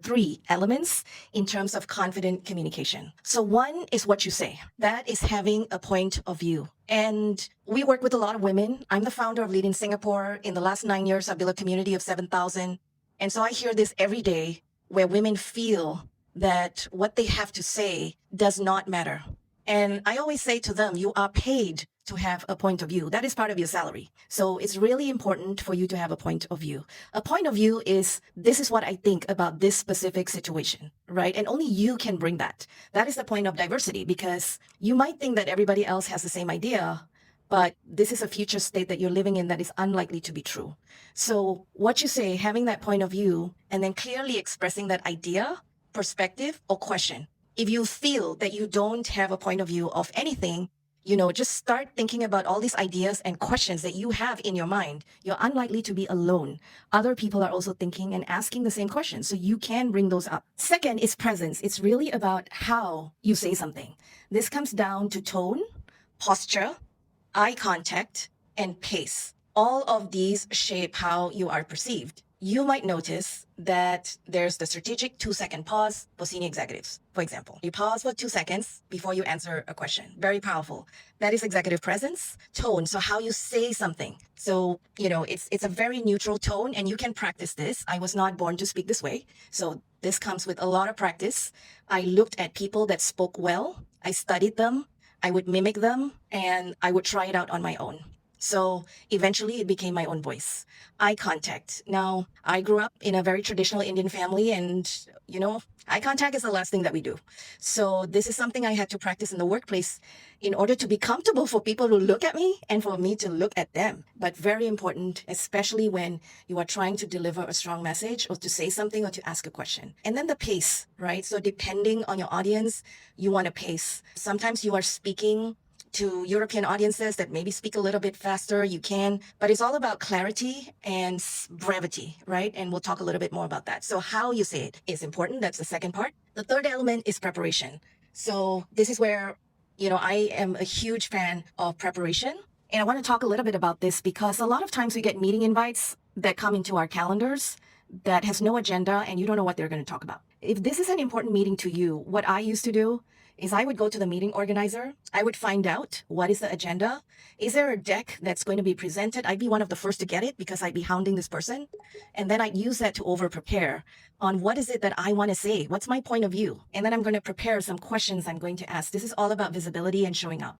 three elements in terms of confident communication. So one is what you say. That is having a point of view. And we work with a lot of women. I'm the founder of Lead in Singapore. In the last 9 years, I've built a community of 7,000. And so I hear this every day where women feel that what they have to say does not matter. And I always say to them, you are paid to have a point of view. That is part of your salary. So it's really important for you to have a point of view. A point of view is, this is what I think about this specific situation, right? And only you can bring that. That is the point of diversity, because you might think that everybody else has the same idea, but this is a future state that you're living in that is unlikely to be true. So what you say, having that point of view, and then clearly expressing that idea, perspective, or question. If you feel that you don't have a point of view of anything, just start thinking about all these ideas and questions that you have in your mind. You're unlikely to be alone. Other people are also thinking and asking the same questions, so you can bring those up. Second is presence. It's really about how you say something. This comes down to tone, posture, eye contact, and pace. All of these shape how you are perceived. You might notice that there's the strategic 2-second pause for senior executives. For example, you pause for 2 seconds before you answer a question. Very powerful. That is executive presence. Tone, so how you say something. So, it's a very neutral tone, and you can practice this. I was not born to speak this way. So this comes with a lot of practice. I looked at people that spoke well. I studied them. I would mimic them, and I would try it out on my own. So eventually it became my own voice. Eye contact. Now, I grew up in a very traditional Indian family, and, eye contact is the last thing that we do. So this is something I had to practice in the workplace in order to be comfortable for people to look at me and for me to look at them. But very important, especially when you are trying to deliver a strong message or to say something or to ask a question. And then the pace, right? So depending on your audience, you want to pace. Sometimes you are speaking to European audiences that maybe speak a little bit faster, you can, but it's all about clarity and brevity, right? And we'll talk a little bit more about that. So how you say it is important. That's the second part. The third element is preparation. So this is where, I am a huge fan of preparation. And I want to talk a little bit about this because a lot of times we get meeting invites that come into our calendars that has no agenda and you don't know what they're going to talk about. If this is an important meeting to you, what I used to do is I would go to the meeting organizer. I would find out what is the agenda. Is there a deck that's going to be presented? I'd be one of the first to get it because I'd be hounding this person. And then I'd use that to over prepare on what is it that I want to say? What's my point of view? And then I'm going to prepare some questions I'm going to ask. This is all about visibility and showing up.